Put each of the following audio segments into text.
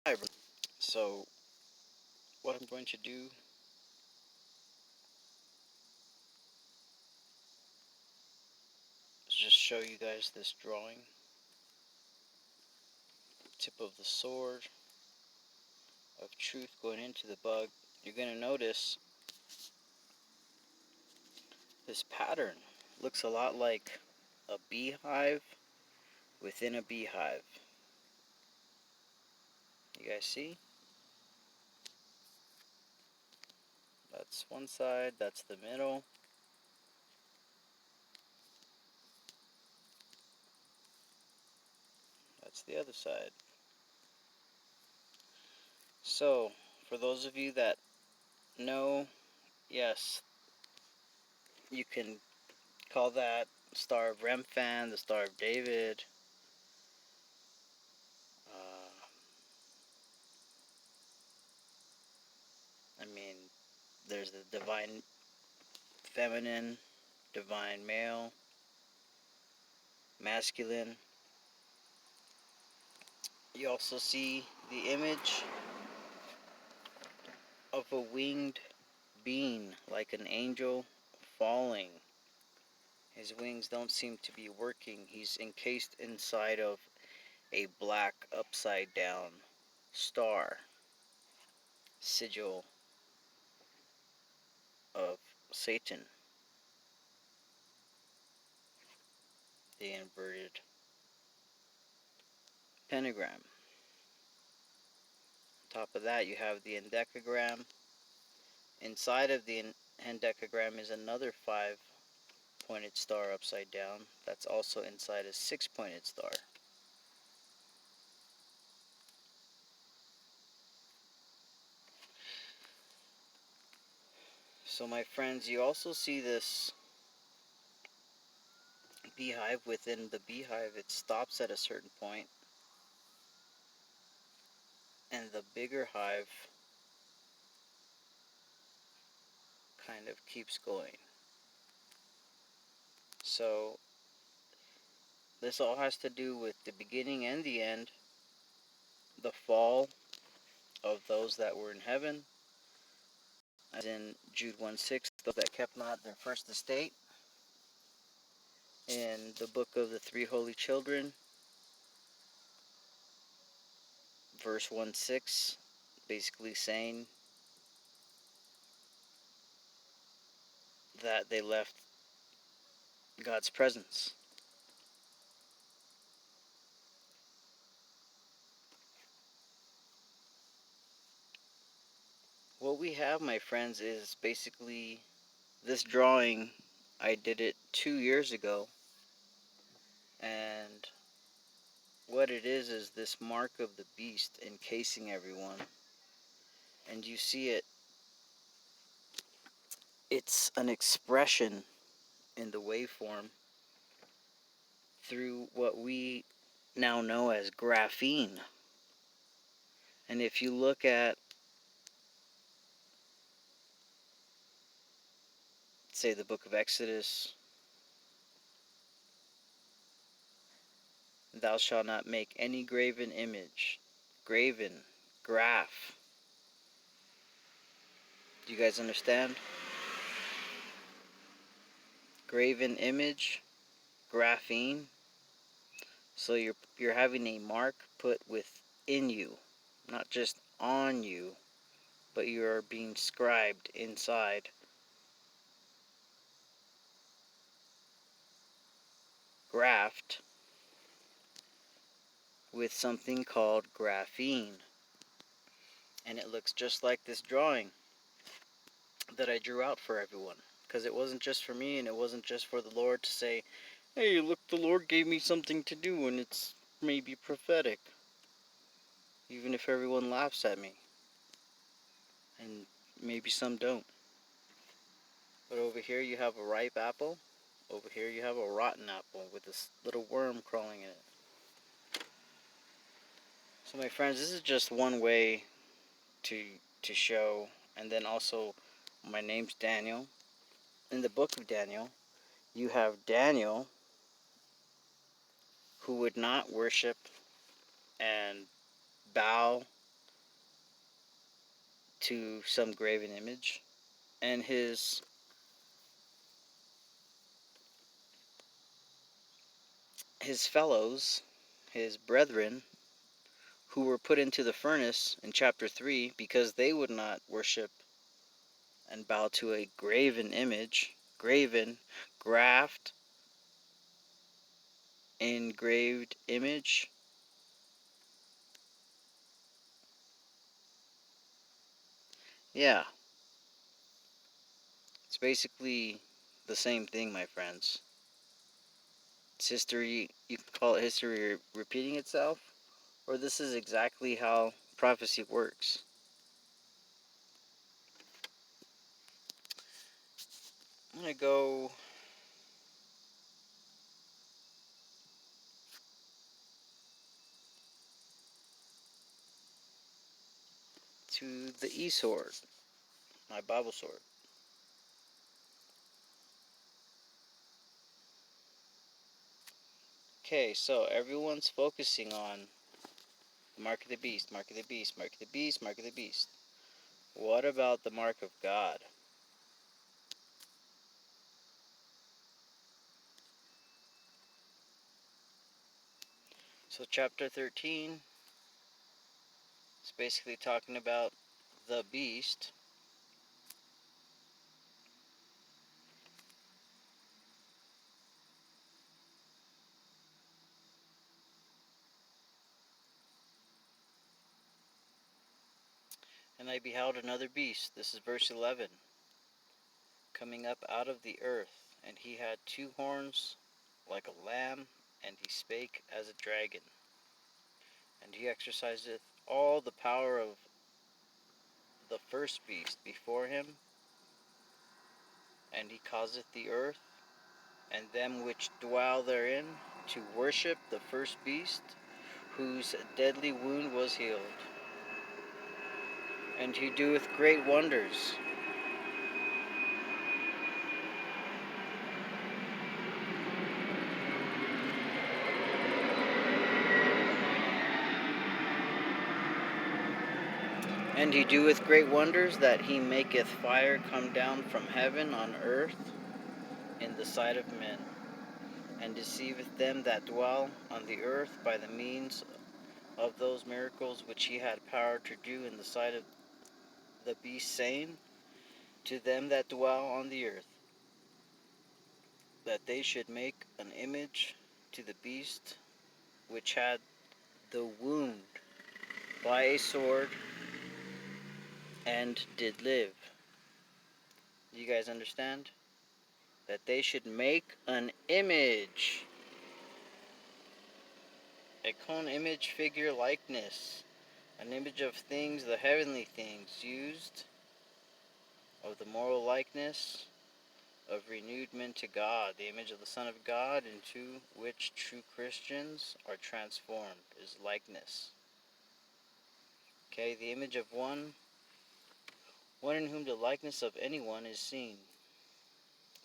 Hi, so what I'm going to do is just show you guys this drawing. Tip of the sword of truth going into the bug. You're going to notice this pattern. Looks a lot like a beehive within a beehive. You guys see? That's one side, that's the middle. That's the other side. So, for those of you that know, yes, you can call that Star of Remphan, the Star of David. I mean, there's the divine feminine, divine male, masculine. You also see the image of a winged being, like an angel falling. His wings don't seem to be working. He's encased inside of a black upside down star, sigil of Satan, the inverted pentagram. On top of that, you have the endecagram. Inside of the endecagram is another 5-pointed star upside down. That's also inside a 6-pointed star. So my friends, you also see this beehive. Within the beehive, it stops at a certain point, and the bigger hive kind of keeps going. So this all has to do with the beginning and the end, the fall of those that were in heaven, as in Jude 1:6, those that kept not their first estate. In the book of the three holy children, verse 1:6, basically saying that they left God's presence. What we have, my friends, is basically this drawing. I did it 2 years ago, and what it is this mark of the beast encasing everyone. And you see it, it's an expression in the waveform through what we now know as graphene. And if you look at, say, the book of Exodus, thou shalt not make any graven image. Graven, graph. Do you guys understand? Graven image, graphene. So you're having a mark put within you, not just on you, but you are being scribed inside. Graphed with something called graphene. And it looks just like this drawing that I drew out for everyone. Because it wasn't just for me, and it wasn't just for the Lord to say, hey, look, the Lord gave me something to do, and it's maybe prophetic. Even if everyone laughs at me. And maybe some don't. But over here you have a ripe apple. Over here you have a rotten apple with this little worm crawling in it. So my friends, this is just one way to show. And then also, my name's Daniel. In the book of Daniel, you have Daniel, who would not worship and bow to some graven image, and his fellows, his brethren, who were put into the furnace in chapter 3 because they would not worship and bow to a graven image. Graven, graft, engraved image. Yeah, it's basically the same thing, my friends. It's history, you can call it history repeating itself, or this is exactly how prophecy works. I'm going to go to the E-sword, my Bible sword. Okay, so everyone's focusing on the mark of the beast, mark of the beast, mark of the beast, mark of the beast. What about the mark of God? So chapter 13 is basically talking about the beast. And I beheld another beast, this is verse 11, coming up out of the earth, and he had 2 horns like a lamb, and he spake as a dragon. And he exerciseth all the power of the first beast before him, and he causeth the earth and them which dwell therein to worship the first beast, whose deadly wound was healed. And he doeth great wonders. And he doeth great wonders, that he maketh fire come down from heaven on earth in the sight of men, and deceiveth them that dwell on the earth by the means of those miracles which he had power to do in the sight of the beast, saying to them that dwell on the earth, that they should make an image to the beast which had the wound by a sword and did live. You guys understand? That they should make an image, a cone, image, figure, likeness, an image of things, the heavenly things, used of the moral likeness of renewed men to God, the image of the Son of God, into which true Christians are transformed, is likeness. Okay, the image of one in whom the likeness of anyone is seen.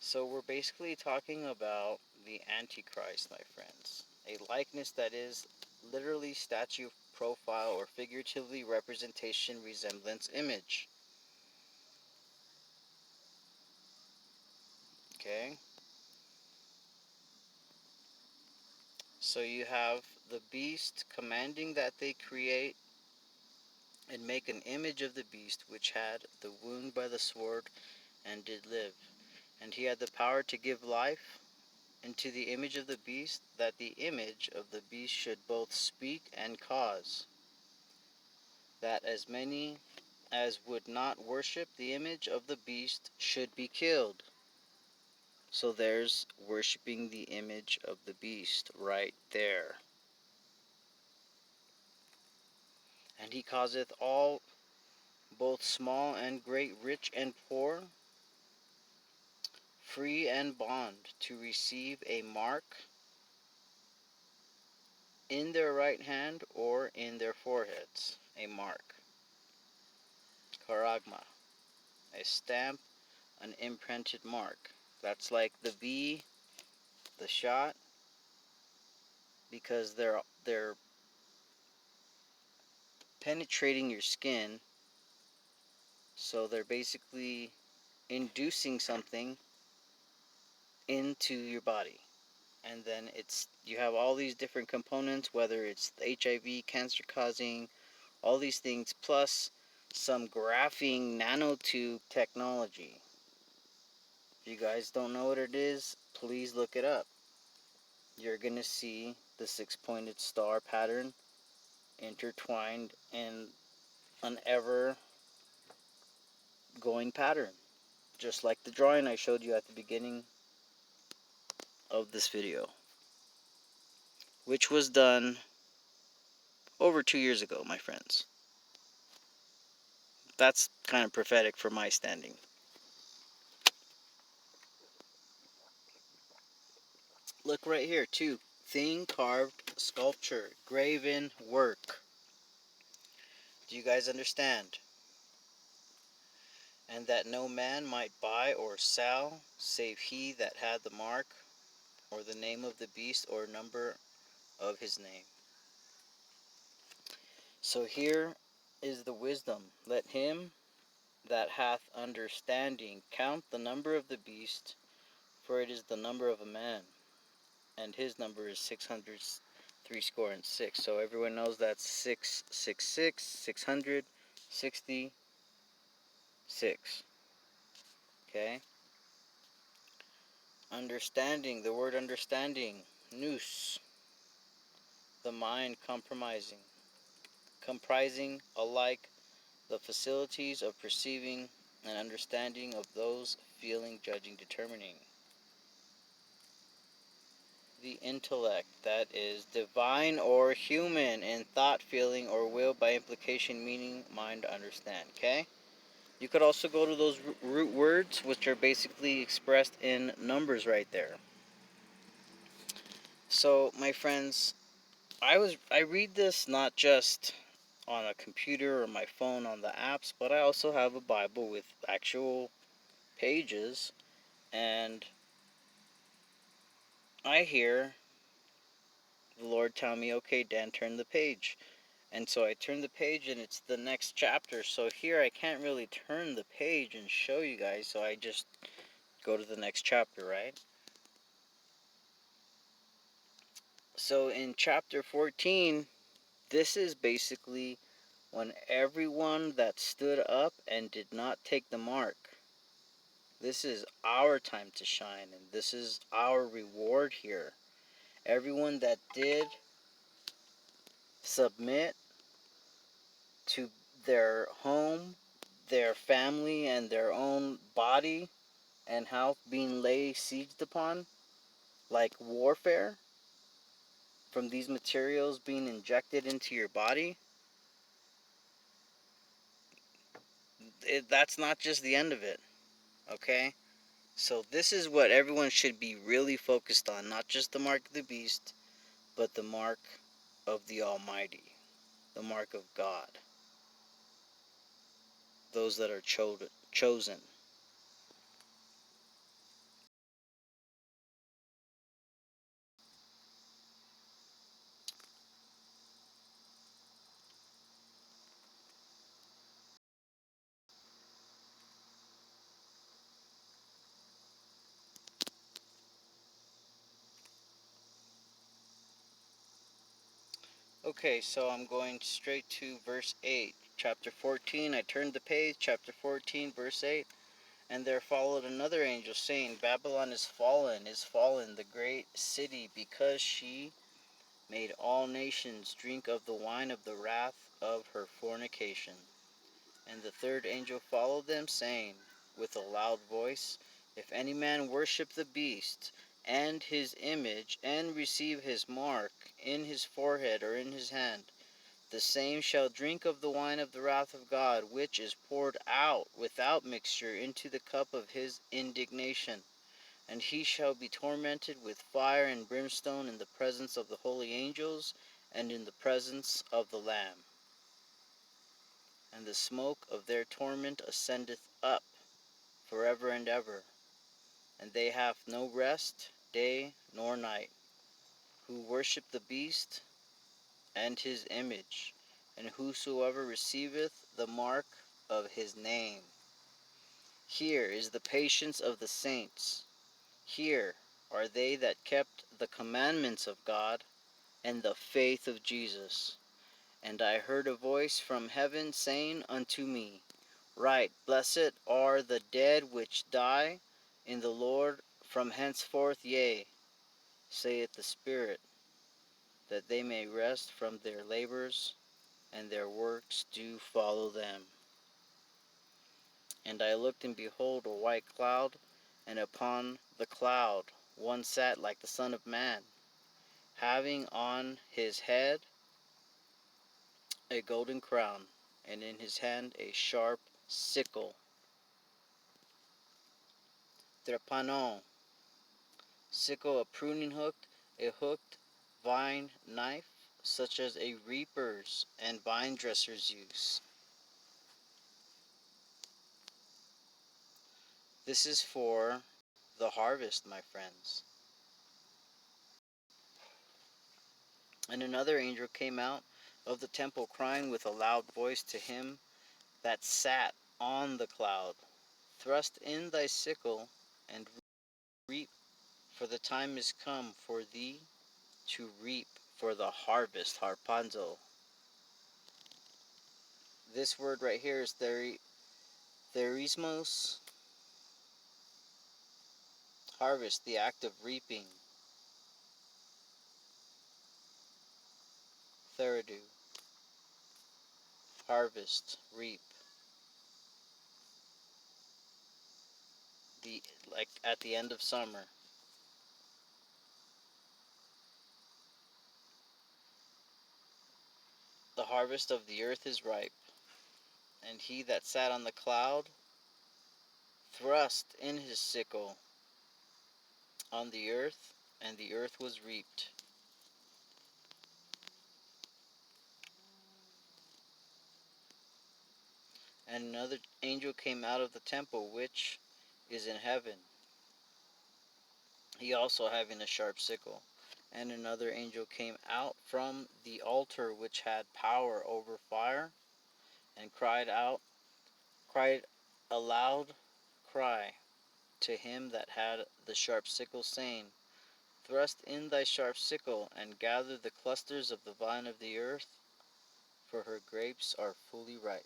So we're basically talking about the Antichrist, my friends. A likeness that is literally statue, profile, or figuratively representation, resemblance, image. Okay? So you have the beast commanding that they create and make an image of the beast which had the wound by the sword and did live. And he had the power to give life into the image of the beast, that the image of the beast should both speak and cause that as many as would not worship the image of the beast should be killed. So there's worshiping the image of the beast right there. And he causeth all, both small and great, rich and poor, free and bond, to receive a mark in their right hand or in their foreheads. A mark. Charagma. A stamp, an imprinted mark. That's like the bee, the shot, because they're penetrating your skin So they're basically inducing something into your body. And then you have all these different components, whether it's the HIV, cancer causing, all these things, plus some graphene nanotube technology. If you guys don't know what it is, please look it up. You're going to see the six-pointed star pattern intertwined in an ever going pattern, just like the drawing I showed you at the beginning of this video, which was done over 2 years ago, my friends. That's kind of prophetic for my standing. Look right here, too. Thin carved sculpture, graven work. Do you guys understand? And that no man might buy or sell, save he that had the mark, or the name of the beast, or number of his name. So here is the wisdom. Let him that hath understanding count the number of the beast, for it is the number of a man, and his number is 666. So everyone knows that's 666, 666. Okay? Understanding, the word understanding, nous, the mind comprising alike the facilities of perceiving and understanding of those feeling, judging, determining. The intellect, that is divine or human, in thought, feeling, or will, by implication, meaning, mind, understand. Okay? You could also go to those root words, which are basically expressed in numbers right there. So, my friends, I read this not just on a computer or my phone on the apps, but I also have a Bible with actual pages, and I hear the Lord tell me, okay, Dan, turn the page. And so I turn the page and it's the next chapter. So here I can't really turn the page and show you guys, so I just go to the next chapter, right? So in chapter 14, this is basically when everyone that stood up and did not take the mark. This is our time to shine, and this is our reward here. Everyone that did submit to their home, their family, and their own body and health being laid sieged upon, like warfare, from these materials being injected into your body, that's not just the end of it, okay? So this is what everyone should be really focused on, not just the mark of the beast, but the mark of the Almighty, the mark of God, those that are chosen. Okay, so I'm going straight to verse 8. Chapter 14, I turned the page, chapter 14, verse 8. And there followed another angel, saying, Babylon is fallen, the great city, because she made all nations drink of the wine of the wrath of her fornication. And the third angel followed them, saying with a loud voice, If any man worship the beast, and his image, and receive his mark in his forehead or in his hand, the same shall drink of the wine of the wrath of God, which is poured out without mixture into the cup of his indignation. And he shall be tormented with fire and brimstone in the presence of the holy angels, and in the presence of the Lamb. And the smoke of their torment ascendeth up forever and ever. And they have no rest, day nor night, who worship the beast and his image, and whosoever receiveth the mark of his name. Here is the patience of the saints. Here are they that kept the commandments of God and the faith of Jesus. And I heard a voice from heaven saying unto me, Write, Blessed are the dead which die in the Lord from henceforth, yea, saith the Spirit, that they may rest from their labors, and their works do follow them. And I looked, and behold, a white cloud, and upon the cloud one sat like the Son of Man, having on his head a golden crown, and in his hand a sharp sickle, trepanon, sickle, a pruning hook, a hooked vine knife, such as a reaper's and vine dresser's use. This is for the harvest, my friends. And another angel came out of the temple, crying with a loud voice to him that sat on the cloud, Thrust in thy sickle, and reap, for the time is come for thee to reap, for the harvest, harpanzo. This word right here is therismos, harvest, the act of reaping. Theredu, harvest, reap. The like at the end of summer. The harvest of the earth is ripe, and he that sat on the cloud thrust in his sickle on the earth, and the earth was reaped. And another angel came out of the temple which is in heaven, he also having a sharp sickle. And another angel came out from the altar which had power over fire, and cried a loud cry to him that had the sharp sickle, saying, Thrust in thy sharp sickle, and gather the clusters of the vine of the earth, for her grapes are fully ripe.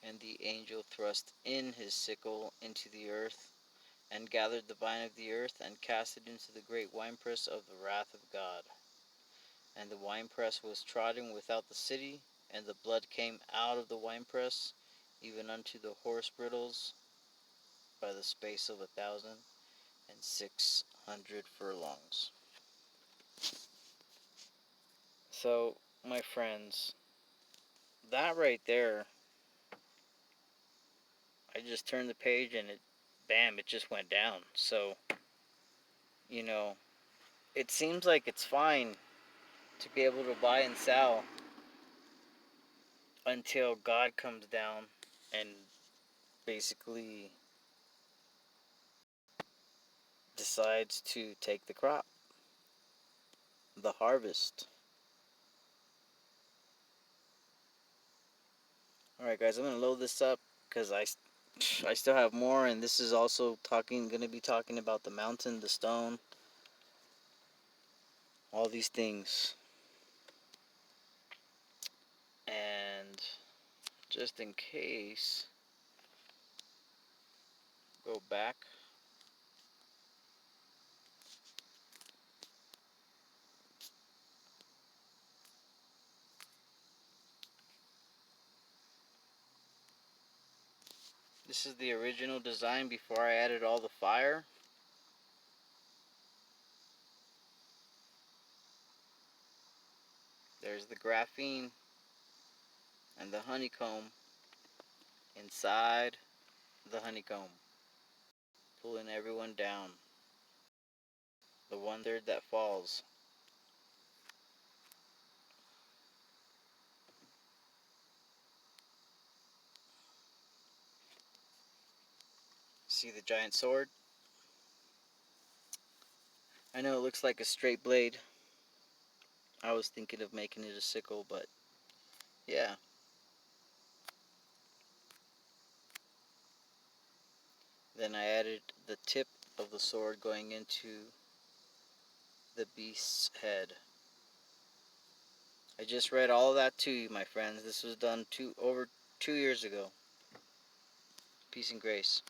And the angel thrust in his sickle into the earth, and gathered the vine of the earth, and cast it into the great winepress of the wrath of God. And the winepress was trodden without the city, and the blood came out of the winepress, even unto the horse bridles, by the space of 1,600 furlongs. So, my friends, that right there, I just turned the page and bam, it just went down. So, you know, it seems like it's fine to be able to buy and sell until God comes down and basically decides to take the crop, the harvest. Alright guys, I'm going to load this up because I still have more, and this is also going to be talking about the mountain, the stone, all these things. And just in case, go back. This is the original design before I added all the fire. There's the graphene and the honeycomb inside the honeycomb, pulling everyone down. The 1/3 that falls. See the giant sword? I know it looks like a straight blade, I was thinking of making it a sickle, but yeah. Then I added the tip of the sword going into the beast's head. I just read all of that to you, my friends. This was done over 2 years ago. Peace and grace.